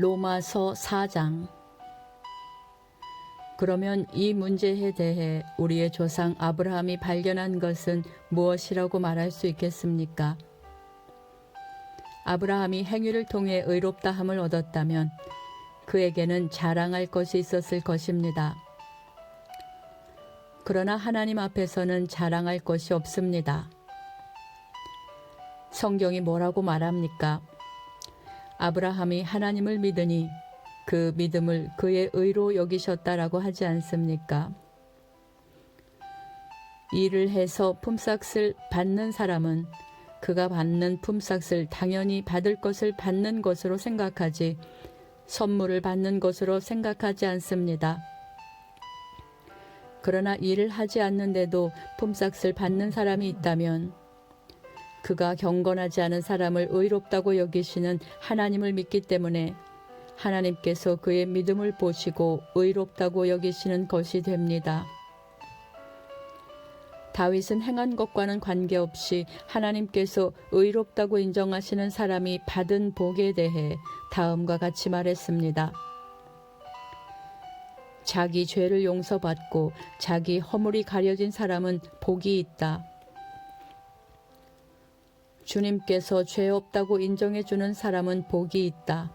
로마서 4장. 그러면 이 문제에 대해 우리의 조상 아브라함이 발견한 것은 무엇이라고 말할 수 있겠습니까? 아브라함이 행위를 통해 의롭다함을 얻었다면 그에게는 자랑할 것이 있었을 것입니다. 그러나 하나님 앞에서는 자랑할 것이 없습니다. 성경이 뭐라고 말합니까? 아브라함이 하나님을 믿으니 그 믿음을 그의 의로 여기셨다라고 하지 않습니까? 일을 해서 품삯을 받는 사람은 그가 받는 품삯을 당연히 받을 것을 받는 것으로 생각하지 선물을 받는 것으로 생각하지 않습니다. 그러나 일을 하지 않는데도 품삯을 받는 사람이 있다면 그가 경건하지 않은 사람을 의롭다고 여기시는 하나님을 믿기 때문에 하나님께서 그의 믿음을 보시고 의롭다고 여기시는 것이 됩니다. 다윗은 행한 것과는 관계없이 하나님께서 의롭다고 인정하시는 사람이 받은 복에 대해 다음과 같이 말했습니다. 자기 죄를 용서받고 자기 허물이 가려진 사람은 복이 있다. 주님께서 죄 없다고 인정해 주는 사람은 복이 있다.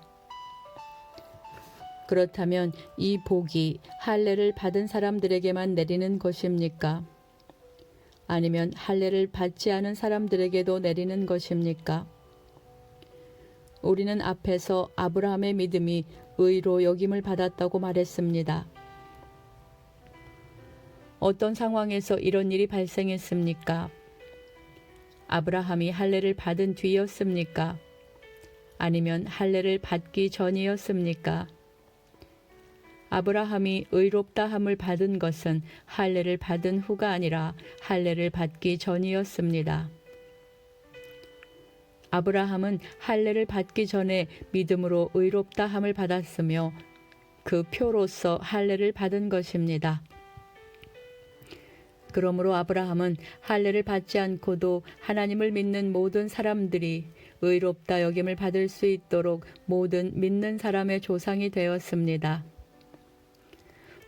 그렇다면 이 복이 할례를 받은 사람들에게만 내리는 것입니까? 아니면 할례를 받지 않은 사람들에게도 내리는 것입니까? 우리는 앞에서 아브라함의 믿음이 의로 여김을 받았다고 말했습니다. 어떤 상황에서 이런 일이 발생했습니까? 아브라함이 할례를 받은 뒤였습니까? 아니면 할례를 받기 전이었습니까? 아브라함이 의롭다함을 받은 것은 할례를 받은 후가 아니라 할례를 받기 전이었습니다. 아브라함은 할례를 받기 전에 믿음으로 의롭다함을 받았으며 그 표로서 할례를 받은 것입니다. 그러므로 아브라함은 할례를 받지 않고도 하나님을 믿는 모든 사람들이 의롭다 여김을 받을 수 있도록 모든 믿는 사람의 조상이 되었습니다.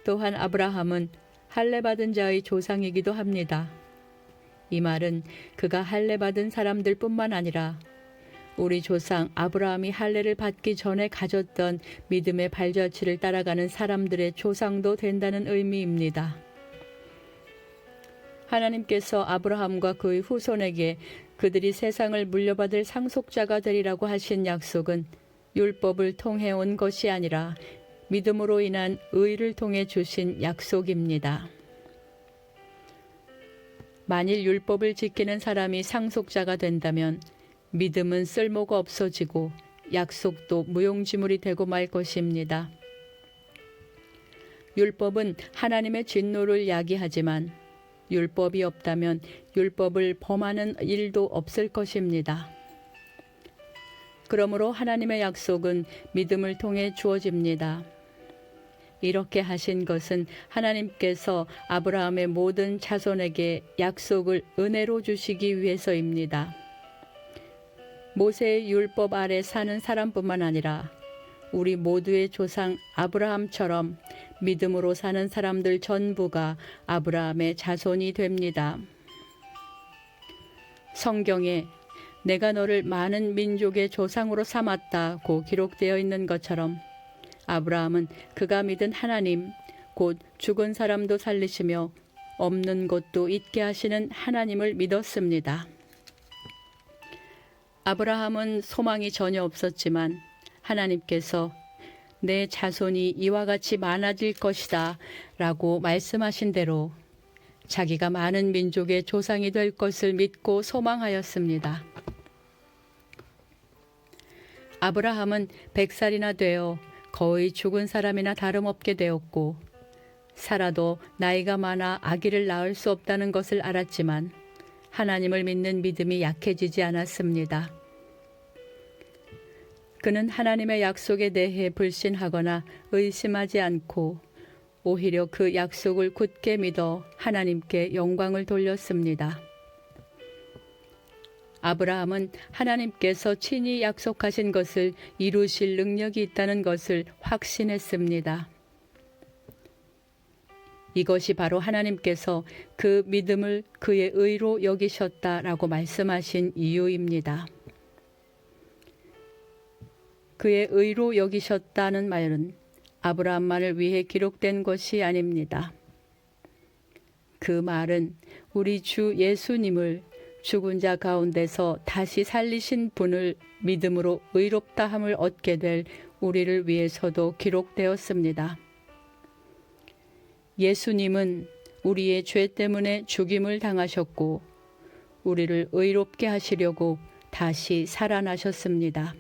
또한 아브라함은 할례 받은 자의 조상이기도 합니다. 이 말은 그가 할례 받은 사람들 뿐만 아니라 우리 조상 아브라함이 할례를 받기 전에 가졌던 믿음의 발자취를 따라가는 사람들의 조상도 된다는 의미입니다. 하나님께서 아브라함과 그의 후손에게 그들이 세상을 물려받을 상속자가 되리라고 하신 약속은 율법을 통해 온 것이 아니라 믿음으로 인한 의를 통해 주신 약속입니다. 만일 율법을 지키는 사람이 상속자가 된다면 믿음은 쓸모가 없어지고 약속도 무용지물이 되고 말 것입니다. 율법은 하나님의 진노를 야기하지만 율법이 없다면 율법을 범하는 일도 없을 것입니다. 그러므로 하나님의 약속은 믿음을 통해 주어집니다. 이렇게 하신 것은 하나님께서 아브라함의 모든 자손에게 약속을 은혜로 주시기 위해서입니다. 모세의 율법 아래 사는 사람뿐만 아니라 우리 모두의 조상 아브라함처럼 믿음으로 사는 사람들 전부가 아브라함의 자손이 됩니다. 성경에 내가 너를 많은 민족의 조상으로 삼았다고 기록되어 있는 것처럼 아브라함은 그가 믿은 하나님, 곧 죽은 사람도 살리시며 없는 것도 있게 하시는 하나님을 믿었습니다. 아브라함은 소망이 전혀 없었지만 하나님께서 내 자손이 이와 같이 많아질 것이다 라고 말씀하신 대로 자기가 많은 민족의 조상이 될 것을 믿고 소망하였습니다. 아브라함은 100살이나 되어 거의 죽은 사람이나 다름없게 되었고 살아도 나이가 많아 아기를 낳을 수 없다는 것을 알았지만 하나님을 믿는 믿음이 약해지지 않았습니다. 그는 하나님의 약속에 대해 불신하거나 의심하지 않고 오히려 그 약속을 굳게 믿어 하나님께 영광을 돌렸습니다. 아브라함은 하나님께서 친히 약속하신 것을 이루실 능력이 있다는 것을 확신했습니다. 이것이 바로 하나님께서 그 믿음을 그의 의로 여기셨다라고 말씀하신 이유입니다. 그의 의로 여기셨다는 말은 아브라함만을 위해 기록된 것이 아닙니다. 그 말은 우리 주 예수님을 죽은 자 가운데서 다시 살리신 분을 믿음으로 의롭다함을 얻게 될 우리를 위해서도 기록되었습니다. 예수님은 우리의 죄 때문에 죽임을 당하셨고 우리를 의롭게 하시려고 다시 살아나셨습니다.